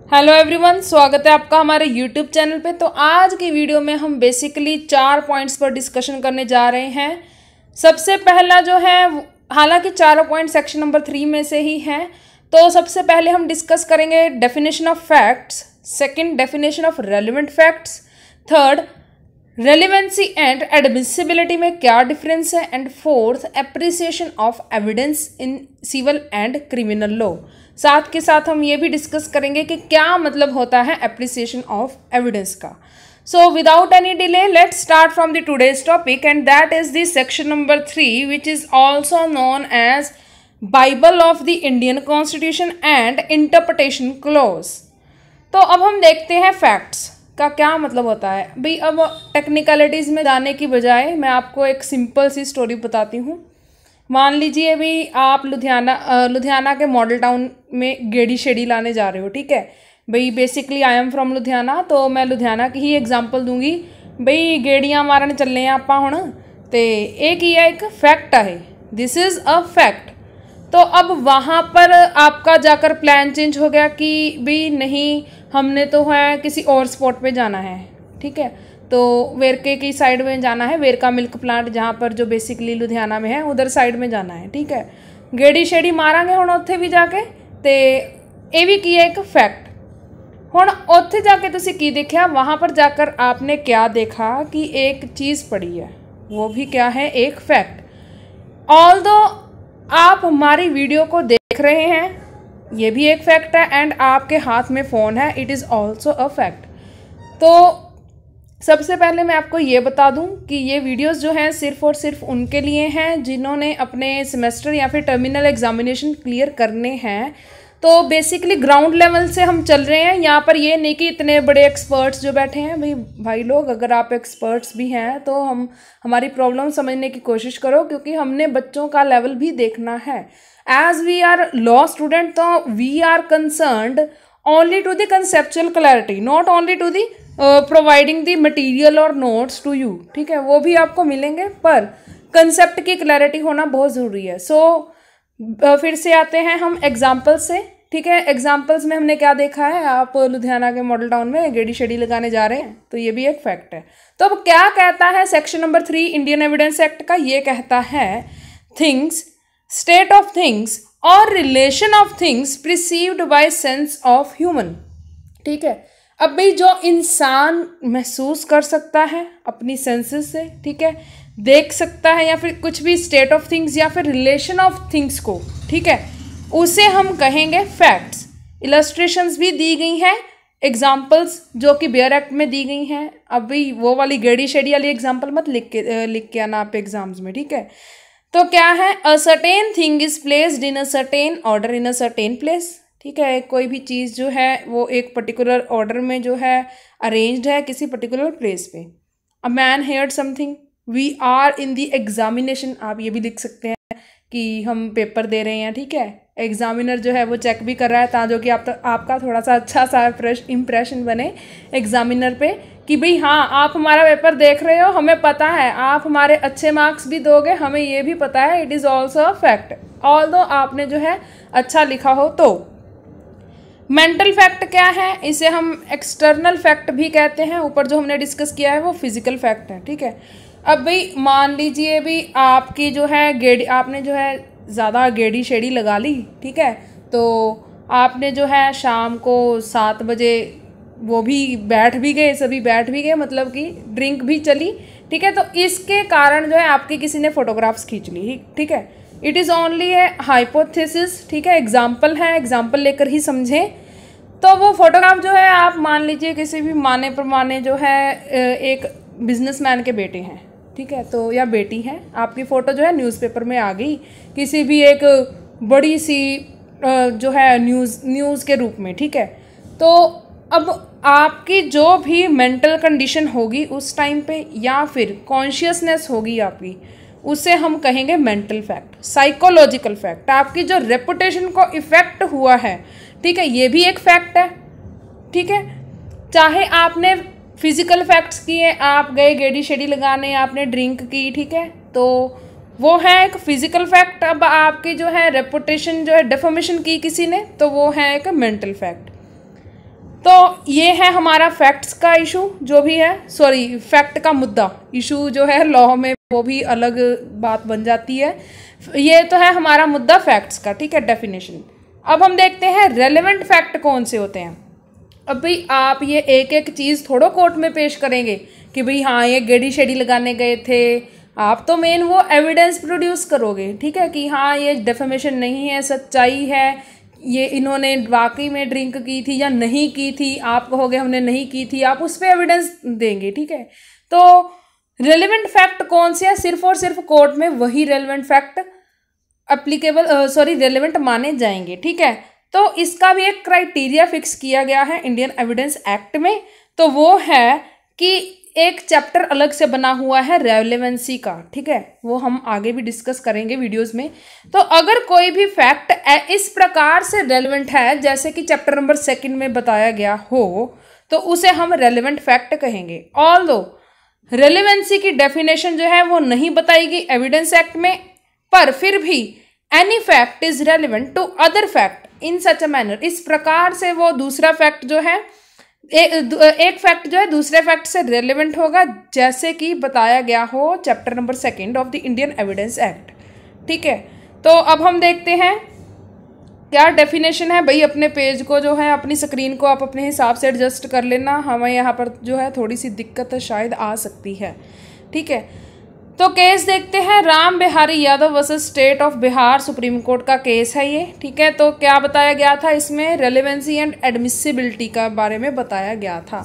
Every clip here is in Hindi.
हेलो एवरीवन, स्वागत है आपका हमारे यूट्यूब चैनल पे। तो आज की वीडियो में हम बेसिकली 4 पॉइंट्स पर डिस्कशन करने जा रहे हैं। सबसे पहला जो है, हालांकि चारों पॉइंट सेक्शन नंबर 3 में से ही हैं। तो सबसे पहले हम डिस्कस करेंगे definition of facts, second definition of relevant facts, third relevancy and admissibility में क्या डिफरेंस है, and fourth appreciation of evidence in civil and criminal law. साथ के साथ हम ये भी डिस्कस करेंगे कि क्या मतलब होता है एप्रिसिएशन ऑफ एविडेंस का। So without any delay let's start from the today's topic, and that is the section number 3 which is also known as bible of the Indian constitution and interpretation clause. तो अब हम देखते हैं फैक्ट्स का क्या मतलब होता है। भाई अब टेक्निकलिटीज़ में जाने की बजाय मैं आपको एक सिंपल सी स्टोरी बताती हूँ। मान लीजिए अभी आप लुधियाना के मॉडल टाउन में गेड़ी शेड़ी लाने जा रहे हो, ठीक है भाई। Basically I am from Ludhiana, तो मैं लुधियाना की ही एग्जांपल दूंगी। भाई गेड़ियाँ मारन चले हैं आप हुण, तो एक ही है, एक फैक्ट है, दिस इज़ अ फैक्ट। तो अब वहाँ पर आपका जाकर प्लान चेंज हो गया कि भाई नहीं, हमने तो है किसी और स्पॉट पे जाना है, ठीक है। तो वेरके की साइड में जाना है, वेरका मिल्क प्लांट जहाँ पर जो बेसिकली लुधियाना में है उधर साइड में जाना है, ठीक है। गेड़ी शेड़ी मारांगे हुण उत्थे भी जाके, तो ये भी की है एक फैक्ट। हुण उत्थे जाके तुसीं की देखा, वहाँ पर जाकर आपने क्या देखा कि एक चीज़ पड़ी है, वो भी क्या है, एक फैक्ट। ऑल्दो आप हमारी वीडियो को देख रहे हैं, ये भी एक फैक्ट है, एंड आपके हाथ में फ़ोन है, it is also a fact. तो सबसे पहले मैं आपको ये बता दूं कि ये वीडियोस जो हैं सिर्फ़ और सिर्फ उनके लिए हैं जिन्होंने अपने सेमेस्टर या फिर टर्मिनल एग्जामिनेशन क्लियर करने हैं। तो बेसिकली ग्राउंड लेवल से हम चल रहे हैं यहाँ पर। ये नहीं कि इतने बड़े एक्सपर्ट्स जो बैठे हैं, भाई लोग, अगर आप एक्सपर्ट्स भी हैं तो हमारी प्रॉब्लम समझने की कोशिश करो, क्योंकि हमने बच्चों का लेवल भी देखना है। As we are law student, तो we are concerned only to the conceptual clarity, not only to the providing the material or notes to you, ठीक है, वो भी आपको मिलेंगे, पर कंसेप्ट की क्लैरिटी होना बहुत ज़रूरी है। फिर से आते हैं हम एग्जाम्पल्स से, ठीक है। एग्जाम्पल्स में हमने क्या देखा है, आप लुधियाना के मॉडल टाउन में गेड़ी शेड़ी लगाने जा रहे हैं, तो ये भी एक फैक्ट है। तो अब क्या कहता है section number 3 Indian evidence act का, ये कहता है थिंग्स, स्टेट ऑफ थिंग्स और relation of things perceived by sense of human, ठीक है। अब भाई जो इंसान महसूस कर सकता है अपनी सेंसेस से, ठीक है, देख सकता है, या फिर कुछ भी स्टेट ऑफ थिंग्स या फिर रिलेशन ऑफ थिंग्स को, ठीक है, उसे हम कहेंगे फैक्ट्स। इलस्ट्रेशंस भी दी गई हैं, एग्जाम्पल्स जो कि बेयर एक्ट में दी गई हैं। अब भाई वो वाली गेड़ी शेड़ी वाली एग्जाम्पल मत लिख के आना आप एग्जाम्स में, ठीक है। तो क्या है, a certain thing is placed in a certain order in a certain place, ठीक है। कोई भी चीज़ जो है वो एक पर्टिकुलर ऑर्डर में जो है अरेंज्ड है किसी पर्टिकुलर प्लेस पे। A man heard something, we are in the examination, आप ये भी लिख सकते हैं कि हम पेपर दे रहे हैं, ठीक है। एग्जामिनर जो है वो चेक भी कर रहा है ताकि कि आपका थोड़ा सा अच्छा सा इम्प्रेशन बने एग्जामिनर पे कि भाई हाँ, आप हमारा पेपर देख रहे हो, हमें पता है आप हमारे अच्छे मार्क्स भी दोगे, हमें ये भी पता है, it is also a fact, although आपने जो है अच्छा लिखा हो। तो मेंटल फैक्ट क्या है, इसे हम एक्सटर्नल फैक्ट भी कहते हैं। ऊपर जो हमने डिस्कस किया है वो फिजिकल फैक्ट है, ठीक है। अब भाई मान लीजिए भी आपकी जो है गेड़ी, आपने जो है ज़्यादा गेड़ी शेड़ी लगा ली, ठीक है, तो आपने जो है शाम को 7 बजे वो भी बैठ भी गए, सभी बैठ भी गए, मतलब कि ड्रिंक भी चली, ठीक है। तो इसके कारण जो है आपकी किसी ने फोटोग्राफ्स खींच ली, ठीक है। It is only A hypothesis, ठीक है, एग्जाम्पल है, एग्जाम्पल लेकर ही समझें। तो वो फोटोग्राफ जो है, आप मान लीजिए किसी भी माने प्रमाणे जो है एक बिजनेसमैन के बेटे हैं, ठीक है, तो या बेटी है, आपकी फ़ोटो जो है न्यूज़पेपर में आ गई किसी भी एक बड़ी सी जो है न्यूज़ के रूप में, ठीक है। तो अब आपकी जो भी मेंटल कंडीशन होगी उस टाइम पे, या फिर कॉन्शियसनेस होगी आपकी, उसे हम कहेंगे मेंटल फैक्ट, साइकोलॉजिकल फैक्ट। आपकी जो रेपुटेशन को इफ़ेक्ट हुआ है, ठीक है, ये भी एक फैक्ट है, ठीक है। चाहे आपने फिजिकल फैक्ट्स किए, आप गए गेड़ी शेड़ी लगाने, आपने ड्रिंक की, ठीक है, तो वो है एक फिजिकल फैक्ट। अब आपकी जो है रेपुटेशन जो है डेफॉर्मेशन की किसी ने, तो वो है एक मेंटल फैक्ट। तो ये है हमारा फैक्ट्स का इशू जो भी है, सॉरी फैक्ट का मुद्दा, इशू जो है लॉ में वो भी अलग बात बन जाती है। ये तो है हमारा मुद्दा फैक्ट्स का, ठीक है, डेफिनेशन। अब हम देखते हैं रेलेवेंट फैक्ट कौन से होते हैं। अब भाई आप ये एक एक चीज़ थोड़ा कोर्ट में पेश करेंगे कि भाई हाँ ये गेड़ी शेडी लगाने गए थे, आप तो मेन वो एविडेंस प्रोड्यूस करोगे, ठीक है, कि हाँ ये डेफेमेशन नहीं है, सच्चाई है, ये इन्होंने वाकई में ड्रिंक की थी या नहीं की थी, आप कहोगे हमने नहीं की थी, आप उस पर एविडेंस देंगे, ठीक है। तो रेलेवेंट फैक्ट कौन से है, सिर्फ और सिर्फ कोर्ट में वही रेलेवेंट फैक्ट एप्लीकेबल रेलेवेंट माने जाएंगे, ठीक है। तो इसका भी एक क्राइटेरिया फिक्स किया गया है इंडियन एविडेंस एक्ट में, तो वो है कि एक चैप्टर अलग से बना हुआ है रेलेवेंसी का, ठीक है, वो हम आगे भी डिस्कस करेंगे वीडियोस में। तो अगर कोई भी फैक्ट इस प्रकार से रेलेवेंट है जैसे कि चैप्टर नंबर 2 में बताया गया हो, तो उसे हम रेलेवेंट फैक्ट कहेंगे। ऑल्दो रेलेवेंसी की डेफिनेशन जो है वो नहीं बताई गई एविडेंस एक्ट में, पर फिर भी any fact is relevant to other fact in such a manner, इस प्रकार से वो दूसरा फैक्ट जो है एक फैक्ट जो है दूसरे फैक्ट से रेलेवेंट होगा, जैसे कि बताया गया हो chapter number 2 of the Indian evidence act, ठीक है। तो अब हम देखते हैं क्या डेफिनेशन है। भाई अपने पेज को जो है, अपनी स्क्रीन को आप अपने हिसाब से एडजस्ट कर लेना, हमें यहाँ पर जो है थोड़ी सी दिक्कत शायद आ सकती है, ठीक है। तो केस देखते हैं, Ram Bihari Yadav versus state of Bihar, supreme court का केस है ये, ठीक है। तो क्या बताया गया था इसमें, रेलेवेंसी एंड एडमिसिबिलिटी का बारे में बताया गया था।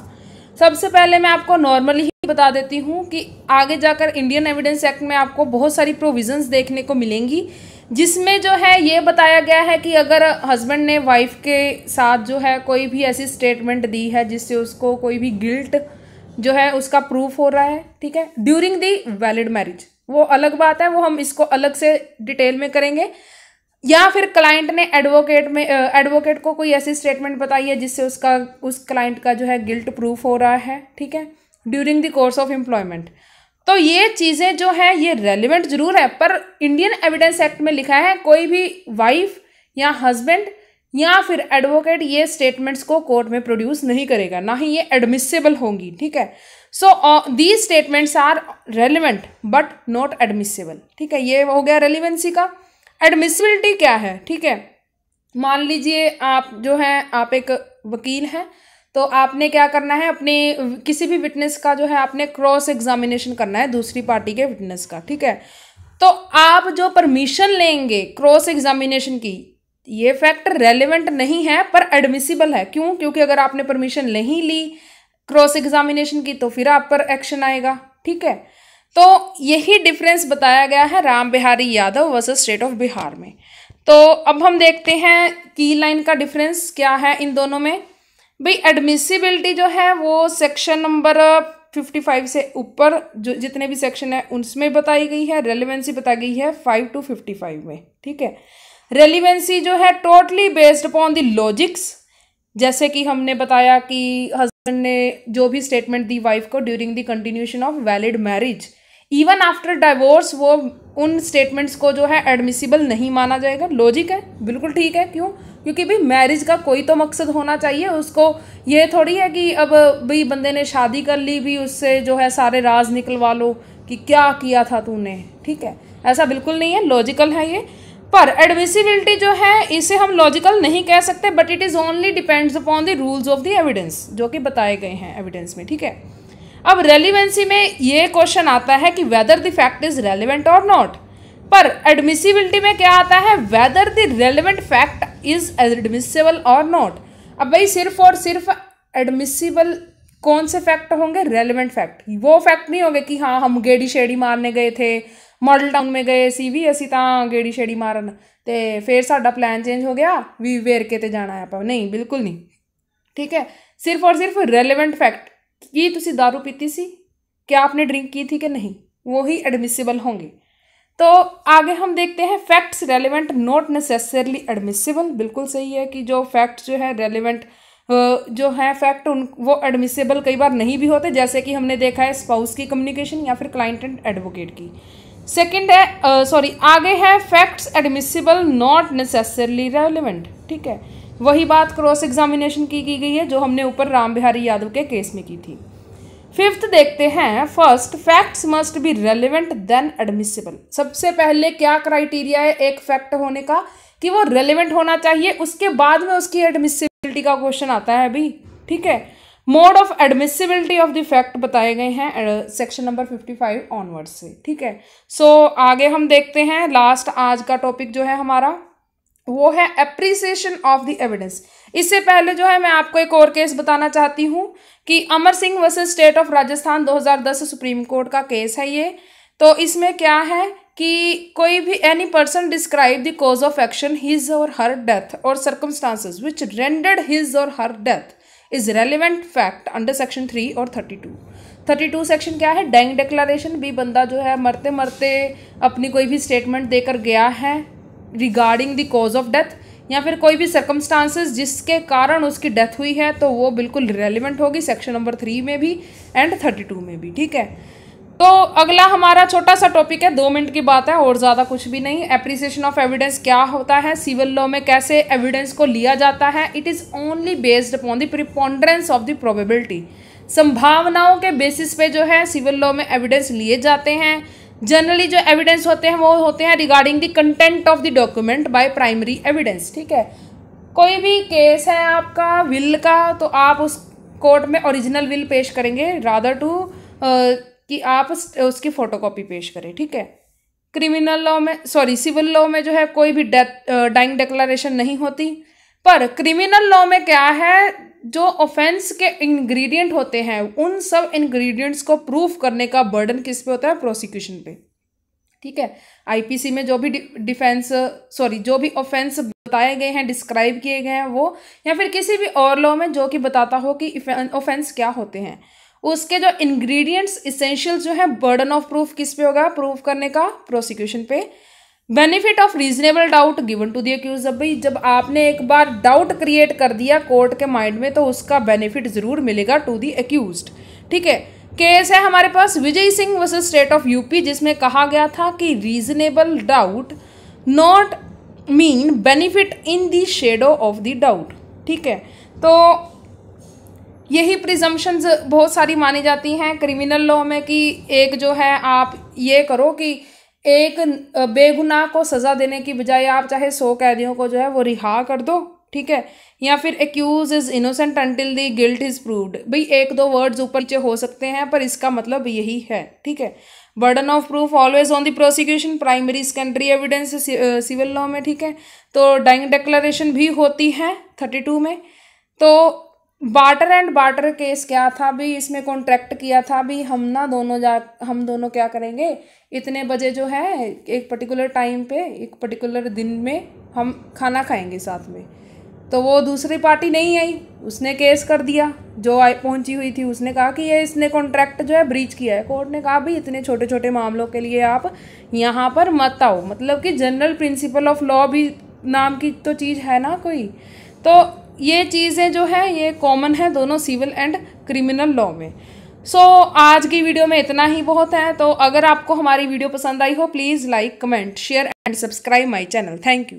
सबसे पहले मैं आपको नॉर्मली ही बता देती हूँ कि आगे जाकर इंडियन एविडेंस एक्ट में आपको बहुत सारी प्रोविजंस देखने को मिलेंगी, जिसमें जो है ये बताया गया है कि अगर हस्बैंड ने वाइफ के साथ जो है कोई भी ऐसी स्टेटमेंट दी है जिससे उसको कोई भी गिल्ट जो है उसका प्रूफ हो रहा है, ठीक है, ड्यूरिंग दी वैलिड मैरिज, वो अलग बात है, वो हम इसको अलग से डिटेल में करेंगे। या फिर क्लाइंट ने एडवोकेट को कोई ऐसी स्टेटमेंट बताई है जिससे उस क्लाइंट का जो है गिल्ट प्रूफ हो रहा है, ठीक है, during the course of employment. तो ये चीज़ें जो है ये रेलिवेंट जरूर है, पर इंडियन एविडेंस एक्ट में लिखा है कोई भी वाइफ या हस्बैंड या फिर एडवोकेट ये स्टेटमेंट्स को कोर्ट में प्रोड्यूस नहीं करेगा, ना ही ये एडमिसिबल होंगी, ठीक है। So these statements are relevant but not admissible, ठीक है, ये हो गया रेलिवेंसी का। एडमिसिबिलिटी क्या है, ठीक है, मान लीजिए आप जो है आप एक वकील हैं, तो आपने क्या करना है, अपने किसी भी विटनेस का जो है आपने क्रॉस एग्जामिनेशन करना है दूसरी पार्टी के विटनेस का, ठीक है। तो आप जो परमिशन लेंगे क्रॉस एग्जामिनेशन की, ये फैक्ट रेलेवेंट नहीं है पर एडमिसिबल है। क्यों? क्योंकि अगर आपने परमिशन नहीं ली क्रॉस एग्जामिनेशन की तो फिर आप पर एक्शन आएगा, ठीक है। तो यही डिफरेंस बताया गया है Ram Bihari Yadav versus state of Bihar में। तो अब हम देखते हैं की लाइन का डिफरेंस क्या है इन दोनों में। भाई एडमिसिबिलिटी जो है वो सेक्शन नंबर 55 से ऊपर जो जितने भी सेक्शन है उसमें बताई गई है, रेलेवेंसी बताई गई है 5 to 55 में, ठीक है। रेलिवेंसी जो है totally based upon the logics, जैसे कि हमने बताया कि हस्बैंड ने जो भी स्टेटमेंट दी वाइफ को during the continuation of valid marriage, even after divorce वो उन स्टेटमेंट्स को जो है एडमिसिबल नहीं माना जाएगा। लॉजिक है, बिल्कुल ठीक है। क्यों? क्योंकि भाई मैरिज का कोई तो मकसद होना चाहिए, उसको ये थोड़ी है कि अब भाई बंदे ने शादी कर ली भी उससे जो है सारे राज निकलवा लो कि क्या किया था तूने, ठीक है, ऐसा बिल्कुल नहीं है, लॉजिकल है ये। पर एडमिसिबिलिटी जो है इसे हम लॉजिकल नहीं कह सकते, but it is only depends upon the rules of the evidence जो कि बताए गए हैं एविडेंस में, ठीक है। अब रेलिवेंसी में ये क्वेश्चन आता है कि whether the fact is relevant और नॉट, पर एडमिसिबिलिटी में क्या आता है, whether the relevant fact is admissible और नॉट। अब भाई सिर्फ और सिर्फ एडमिसिबल कौन से फैक्ट होंगे, रेलिवेंट फैक्ट। वो फैक्ट नहीं होंगे कि हाँ हम गेड़ी शेड़ी मारने गए थे, मॉडल टाउन में गए सी भी असी तां गेड़ी शेड़ी मारन ते फिर साडा प्लान चेंज हो गया भी वेरके ते जाना है आप, नहीं, बिल्कुल नहीं, ठीक है। सिर्फ और सिर्फ रेलिवेंट फैक्ट कि तुसी दारू पीती सी, क्या आपने ड्रिंक की थी कि नहीं, वो ही एडमिसिबल होंगे। तो आगे हम देखते हैं facts relevant not necessarily admissible. बिल्कुल सही है कि जो फैक्ट जो है रेलिवेंट जो है फैक्ट वो एडमिसिबल कई बार नहीं भी होते, जैसे कि हमने देखा है स्पाउस की कम्युनिकेशन या फिर क्लाइंट एंड एडवोकेट की। सेकंड है आगे है facts admissible not necessarily relevant, ठीक है। वही बात क्रॉस एग्जामिनेशन की गई है जो हमने ऊपर राम बिहारी यादव के केस में की थी। फिफ्थ देखते हैं, first facts must be relevant then admissible. सबसे पहले क्या क्राइटेरिया है एक फैक्ट होने का कि वो रेलिवेंट होना चाहिए, उसके बाद में उसकी एडमिसिबिलिटी का क्वेश्चन आता है अभी, ठीक है। Mode of admissibility of the fact बताए गए हैं सेक्शन नंबर 55 ऑनवर्ड से, ठीक है। सो आगे हम देखते हैं, लास्ट आज का टॉपिक जो है हमारा वो है एप्रिसिएशन ऑफ द एविडेंस। इससे पहले जो है मैं आपको एक और केस बताना चाहती हूँ कि Amar Singh versus state of Rajasthan 2010 supreme court का केस है ये। तो इसमें क्या है कि कोई भी any person describe the cause of action his और हर डेथ और सर्कमस्टांसेस विच रेंडर्ड हिज और her death is relevant fact under section 3 और 32 सेक्शन क्या है, डाइंग डिक्लेरेशन। भी बंदा जो है मरते मरते अपनी कोई भी स्टेटमेंट देकर गया है regarding the cause of death या फिर कोई भी सर्कमस्टांसेस जिसके कारण उसकी डेथ हुई है, तो वो बिल्कुल रेलिवेंट होगी सेक्शन नंबर 3 में भी एंड 32 में भी, ठीक है। तो अगला हमारा छोटा सा टॉपिक है, 2 मिनट की बात है और ज़्यादा कुछ भी नहीं। एप्रिसिएशन ऑफ एविडेंस क्या होता है, सिविल लॉ में कैसे एविडेंस को लिया जाता है। It is only based upon the preponderance of the probability. संभावनाओं के बेसिस पे जो है सिविल लॉ में एविडेंस लिए जाते हैं। जनरली जो एविडेंस होते हैं वो होते हैं regarding the content of the document by primary evidence, ठीक है। कोई भी केस है आपका विल का, तो आप उस कोर्ट में ओरिजिनल विल पेश करेंगे रादर टू कि आप उसकी फोटोकॉपी पेश करें, ठीक है। क्रिमिनल लॉ में सिविल लॉ में जो है कोई भी डाइंग डिक्लेरेशन नहीं होती, पर क्रिमिनल लॉ में क्या है, जो ऑफेंस के इंग्रेडिएंट होते हैं उन सब इंग्रेडिएंट्स को प्रूफ करने का बर्डन किस पे होता है, प्रोसिक्यूशन पे, ठीक है। आईपीसी में जो भी जो भी ऑफेंस बताए गए हैं, डिस्क्राइब किए गए हैं वो, या फिर किसी भी और लॉ में जो कि बताता हो कि ऑफेंस क्या होते हैं, उसके जो इंग्रेडिएंट्स इसेंशियल्स जो है बर्डन ऑफ प्रूफ किस पे होगा, प्रूफ करने का प्रोसिक्यूशन पे। Benefit of reasonable doubt given to the accuse. अब भाई जब आपने एक बार डाउट क्रिएट कर दिया कोर्ट के माइंड में तो उसका बेनिफिट जरूर मिलेगा टू द एक्यूज्ड, ठीक है। केस है हमारे पास Vijay Singh versus state of UP, जिसमें कहा गया था कि reasonable doubt not mean benefit in the shadow of the doubt, ठीक है। तो यही प्रिजम्पशंस बहुत सारी मानी जाती हैं क्रिमिनल लॉ में कि एक जो है आप ये करो कि एक बेगुनाह को सज़ा देने की बजाय आप चाहे 100 कैदियों को जो है वो रिहा कर दो, ठीक है। या फिर accuse is innocent until the guilt is proved. भाई 1-2 वर्ड्स ऊपर नीचे हो सकते हैं पर इसका मतलब यही है, ठीक है। Burden of proof always on the prosecution, primary secondary evidence civil law में, ठीक है। तो डाइंग डिक्लेरेशन भी होती है 32 में। तो बार्टर एंड बार्टर केस क्या था भी, इसमें कॉन्ट्रैक्ट किया था भी हम दोनों क्या करेंगे, इतने बजे जो है एक पर्टिकुलर टाइम पे एक पर्टिकुलर दिन में हम खाना खाएंगे साथ में। तो वो दूसरी पार्टी नहीं आई, उसने केस कर दिया, जो पहुंची हुई थी उसने कहा कि ये इसने कॉन्ट्रैक्ट जो है ब्रीच किया है। कोर्ट ने कहा भाई इतने छोटे छोटे मामलों के लिए आप यहाँ पर मत आओ, मतलब कि जनरल प्रिंसिपल ऑफ लॉ भी नाम की तो चीज़ है ना कोई। तो ये चीज़ें जो है ये कॉमन है दोनों सिविल एंड क्रिमिनल लॉ में। सो आज की वीडियो में इतना ही बहुत है। तो अगर आपको हमारी वीडियो पसंद आई हो please like, comment, share and subscribe my channel. Thank you.